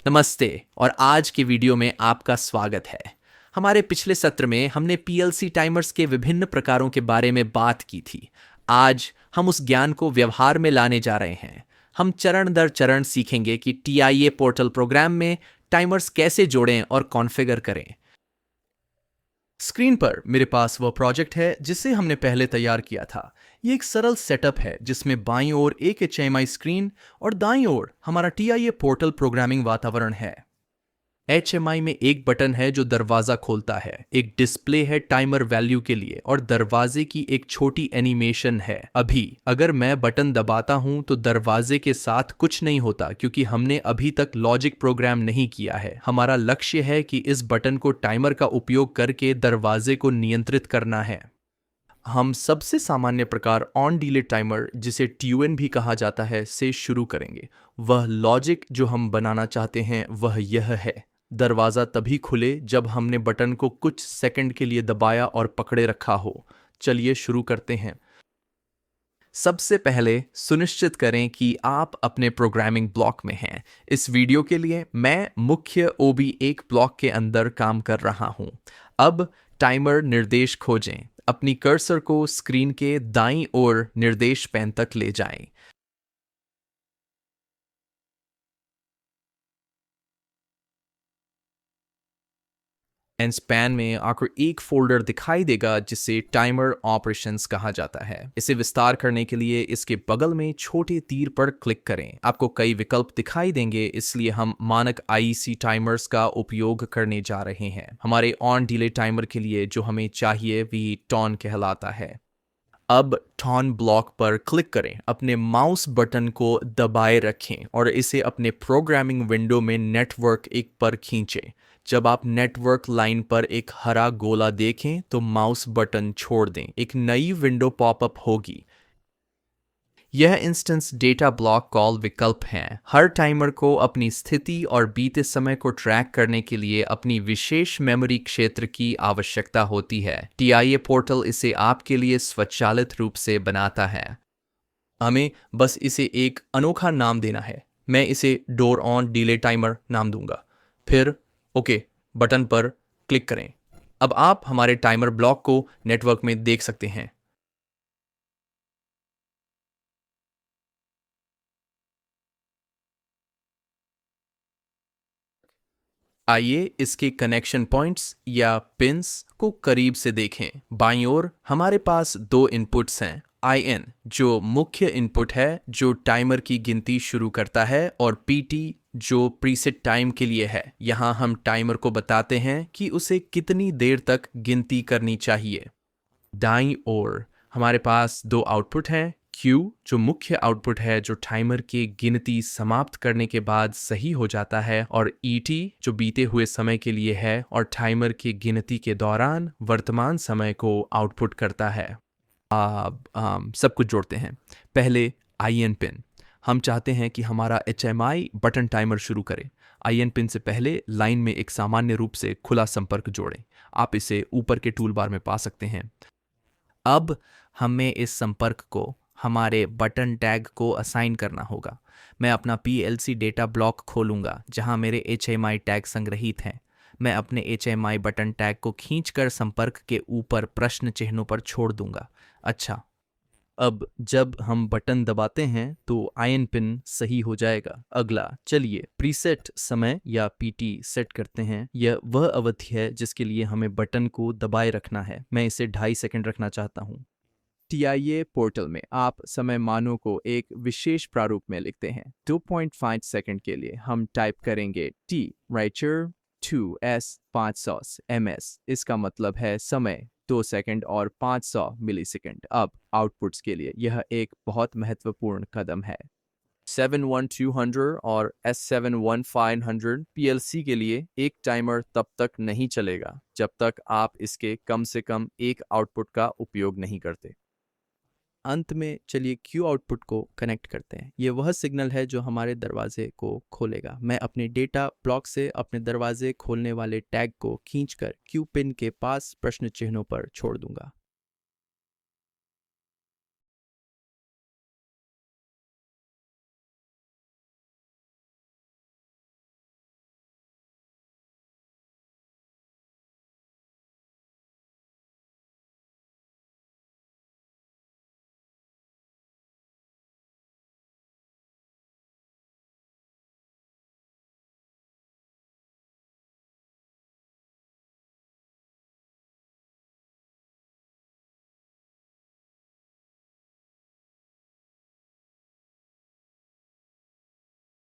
नमस्ते और आज के वीडियो में आपका स्वागत है। हमारे पिछले सत्र में हमने पीएलसी टाइमर्स के विभिन्न प्रकारों के बारे में बात की थी। आज हम उस ज्ञान को व्यवहार में लाने जा रहे हैं। हम चरण दर चरण सीखेंगे कि टीआईए पोर्टल प्रोग्राम में टाइमर्स कैसे जोड़ें और कॉन्फ़िगर करें। स्क्रीन पर मेरे पास वह प्रोजेक्ट है जिसे हमने पहले तैयार किया था। ये एक सरल सेटअप है जिसमें बाईं ओर एक एचएमआई स्क्रीन और दाईं ओर हमारा टीआईए पोर्टल प्रोग्रामिंग वातावरण है। एचएमआई में एक बटन है जो दरवाजा खोलता है, एक डिस्प्ले है टाइमर वैल्यू के लिए और दरवाजे की एक छोटी एनिमेशन है। अभी अगर मैं बटन दबाता हूं तो दरवाजे के साथ कुछ नहीं होता क्योंकि हमने अभी तक लॉजिक प्रोग्राम नहीं किया है। हमारा लक्ष्य है कि इस बटन को टाइमर का उपयोग करके दरवाजे को नियंत्रित करना है। हम सबसे सामान्य प्रकार ऑन डिले टाइमर, जिसे ट्यूएन भी कहा जाता है, से शुरू करेंगे। वह लॉजिक जो हम बनाना चाहते हैं वह यह है। दरवाज़ा तभी खुले जब हमने बटन को कुछ सेकंड के लिए दबाया और पकड़े रखा हो। चलिए शुरू करते हैं। सबसे पहले सुनिश्चित करें कि आप अपने प्रोग्रामिंग ब्लॉक में हैं। इस वीडियो के लिए मैं मुख्य OB1 ब्लॉक के अंदर काम कर रहा हूं। अब टाइमर निर्देश खोजें। अपनी कर्सर को स्क्रीन के दाईं ओर निर्देश पैन तक ले जाएं। एंड स्पैन में आपको एक फोल्डर दिखाई देगा जिसे टाइमर ऑपरेशंस कहा जाता है। इसे विस्तार करने के लिए इसके बगल में छोटे तीर पर क्लिक करें। आपको कई विकल्प दिखाई देंगे, इसलिए हम मानक IEC टाइमर्स का उपयोग करने जा रहे हैं। हमारे ऑन डिले टाइमर के लिए जो हमें चाहिए वही टॉन कहलाता है। अब टॉन ब्लॉक पर क्लिक करें, अपने माउस बटन को दबाए रखें और इसे अपने प्रोग्रामिंग विंडो में नेटवर्क एक पर खींचें। जब आप नेटवर्क लाइन पर एक हरा गोला देखें तो माउस बटन छोड़ दें। एक नई विंडो पॉपअप होगी। यह इंस्टेंस डेटा ब्लॉक कॉल विकल्प हैं। हर टाइमर को अपनी स्थिति और बीते समय को ट्रैक करने के लिए अपनी विशेष मेमोरी क्षेत्र की आवश्यकता होती है। टीआईए पोर्टल इसे आपके लिए स्वचालित रूप से बनाता है। हमें बस इसे एक अनोखा नाम देना है। मैं इसे डोर ऑन डिले टाइमर नाम दूंगा। फिर ओके बटन पर क्लिक करें। अब आप हमारे टाइमर ब्लॉक को नेटवर्क में देख सकते हैं। आइए इसके कनेक्शन पॉइंट्स या पिंस को करीब से देखें। बाईं ओर हमारे पास दो इनपुट्स हैं। IN जो मुख्य इनपुट है जो टाइमर की गिनती शुरू करता है और PT जो प्रीसेट टाइम के लिए है। यहाँ हम टाइमर को बताते हैं कि उसे कितनी देर तक गिनती करनी चाहिए। दाईं ओर हमारे पास दो आउटपुट हैं। Q जो मुख्य आउटपुट है जो टाइमर की गिनती समाप्त करने के बाद सही हो जाता है और ET जो बीते हुए समय के लिए है और टाइमर की गिनती के दौरान वर्तमान समय को आउटपुट करता है। सब कुछ जोड़ते हैं। पहले IN पिन। हम चाहते हैं कि हमारा HMI बटन टाइमर शुरू करे। IN पिन से पहले लाइन में एक सामान्य रूप से खुला संपर्क जोड़ें। आप इसे ऊपर के टूल बार में पा सकते हैं। अब हमें इस संपर्क को हमारे बटन टैग को असाइन करना होगा। मैं अपना PLC डेटा ब्लॉक खोलूंगा जहां मेरे HMI टैग संग्रहित हैं। मैं अपने HMI बटन टैग को खींचकर संपर्क के ऊपर प्रश्न चिन्हों पर छोड़ दूंगा। अच्छा, अब जब हम बटन दबाते हैं तो IN पिन सही हो जाएगा। अगला चलिए प्रीसेट समय या PT सेट करते हैं। यह वह अवधि है जिसके लिए हमें बटन को दबाए रखना है। मैं इसे 2.5 सेकंड रखना चाहता हूँ। टीआईए पोर्टल में आप समय मानों को एक विशेष प्रारूप में लिखते हैं। 2.5 सेकंड के लिए हम टाइप करेंगे T राइचर 2S 500 ms। इसका मतलब है समय 2 सेकंड और 500 मिलीसेकंड। अब आउटपुट्स के लिए यह एक बहुत महत्वपूर्ण कदम है। 71200 और S71500 PLC के लिए एक टाइमर तब तक नहीं चलेगा जब तक आप इसके कम से कम एक आउटपुट का उपयोग नहीं करते। अंत में चलिए Q आउटपुट को कनेक्ट करते हैं। ये वह सिग्नल है जो हमारे दरवाजे को खोलेगा। मैं अपने डेटा ब्लॉक से अपने दरवाजे खोलने वाले टैग को खींचकर Q पिन के पास प्रश्न चिन्हों पर छोड़ दूंगा।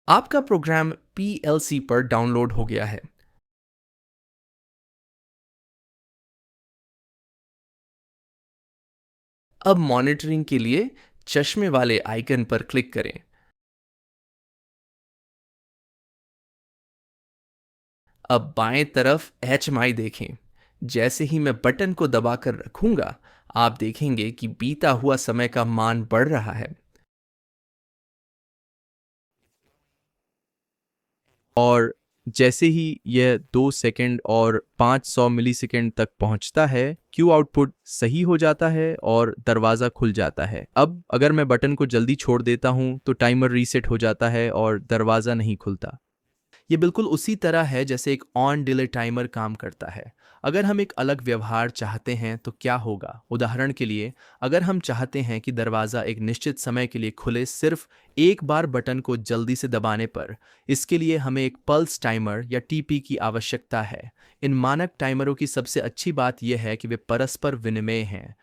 आपका प्रोग्राम PLC पर डाउनलोड हो गया है। अब मॉनिटरिंग के लिए चश्मे वाले आइकन पर क्लिक करें। अब बाएं तरफ HMI देखें। जैसे ही मैं बटन को दबाकर रखूंगा, आप देखेंगे कि बीता हुआ समय का मान बढ़ रहा है और जैसे ही यह 2 सेकंड और 500 मिलीसेकंड तक पहुंचता है, क्यू आउटपुट सही हो जाता है और दरवाज़ा खुल जाता है। अब अगर मैं बटन को जल्दी छोड़ देता हूं तो टाइमर रीसेट हो जाता है और दरवाज़ा नहीं खुलता। ये बिल्कुल उसी तरह है जैसे एक ऑन डिले टाइमर काम करता है। अगर हम एक अलग व्यवहार चाहते हैं तो क्या होगा? उदाहरण के लिए, अगर हम चाहते हैं कि दरवाज़ा एक निश्चित समय के लिए खुले सिर्फ एक बार बटन को जल्दी से दबाने पर, इसके लिए हमें एक पल्स टाइमर या TP की आवश्यकता है। इन मानक टाइमरों की सबसे अच्छी बात यह है कि वे परस्पर विनिमय हैं।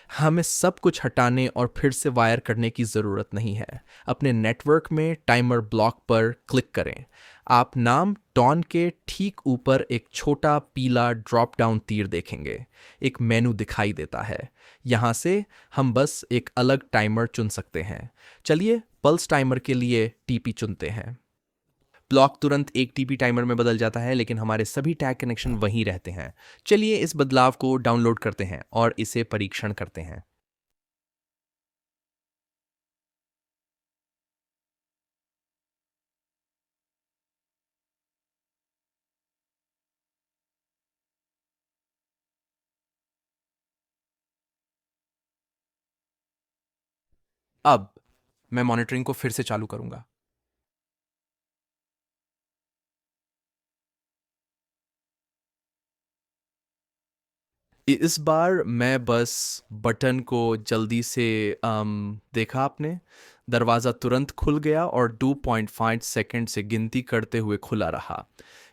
हमें सब कुछ हटाने और फिर से वायर करने की ज़रूरत नहीं है। अपने नेटवर्क में टाइमर ब्लॉक पर क्लिक करें। आप नाम टॉन के ठीक ऊपर एक छोटा पीला ड्रॉप डाउन तीर देखेंगे। एक मेनू दिखाई देता है। यहाँ से हम बस एक अलग टाइमर चुन सकते हैं। चलिए पल्स टाइमर के लिए TP चुनते हैं। ब्लॉक तुरंत एक TP टाइमर में बदल जाता है, लेकिन हमारे सभी टैग कनेक्शन वहीं रहते हैं। चलिए इस बदलाव को डाउनलोड करते हैं और इसे परीक्षण करते हैं। अब मैं मॉनिटरिंग को फिर से चालू करूंगा। इस बार मैं बस बटन को जल्दी से देखा आपने, दरवाज़ा तुरंत खुल गया और 2.5 सेकंड से गिनती करते हुए खुला रहा।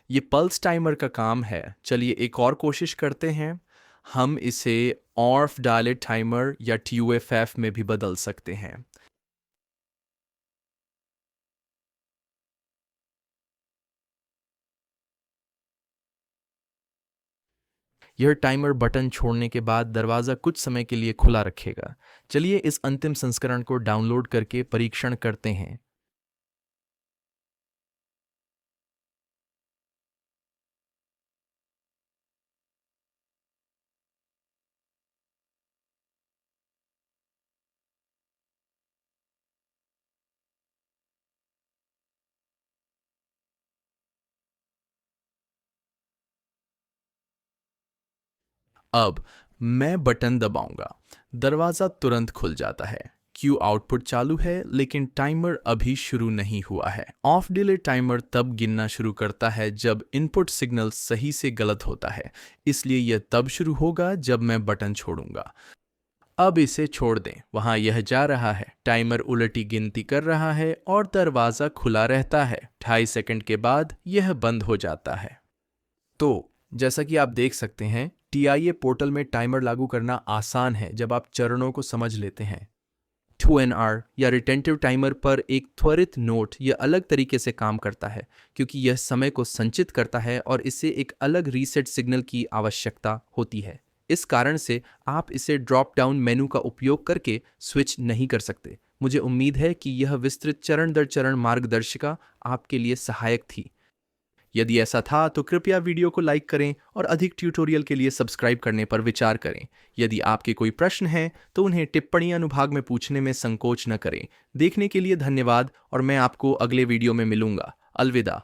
ये पल्स टाइमर का काम है। चलिए एक और कोशिश करते हैं। हम इसे ऑफ डायलेट टाइमर या TUFF में भी बदल सकते हैं। यह टाइमर बटन छोड़ने के बाद दरवाज़ा कुछ समय के लिए खुला रखेगा। चलिए इस अंतिम संस्करण को डाउनलोड करके परीक्षण करते हैं। अब मैं बटन दबाऊंगा, दरवाज़ा तुरंत खुल जाता है। क्यू आउटपुट चालू है, लेकिन टाइमर अभी शुरू नहीं हुआ है। ऑफ डिले टाइमर तब गिनना शुरू करता है जब इनपुट सिग्नल सही से गलत होता है, इसलिए यह तब शुरू होगा जब मैं बटन छोड़ूंगा। अब इसे छोड़ दें, वहां यह जा रहा है, टाइमर उलटी गिनती कर रहा है और दरवाज़ा खुला रहता है। 2.5 सेकंड के बाद यह बंद हो जाता है। तो जैसा कि आप देख सकते हैं, TIA पोर्टल में टाइमर लागू करना आसान है जब आप चरणों को समझ लेते हैं। 2NR या रिटेंटिव टाइमर पर एक त्वरित नोट यह अलग तरीके से काम करता है, क्योंकि यह समय को संचित करता है और इसे एक अलग रीसेट सिग्नल की आवश्यकता होती है। इस कारण से आप इसे ड्रॉप डाउन मेनू का उपयोग करके स्विच नहीं कर सकते। मुझे उम्मीद है कि यह विस्तृत चरण दर चरण मार्गदर्शिका आपके लिए सहायक थी। यदि ऐसा था तो कृपया वीडियो को लाइक करें और अधिक ट्यूटोरियल के लिए सब्सक्राइब करने पर विचार करें। यदि आपके कोई प्रश्न हैं तो उन्हें टिप्पणी अनुभाग में पूछने में संकोच न करें। देखने के लिए धन्यवाद और मैं आपको अगले वीडियो में मिलूंगा। अलविदा।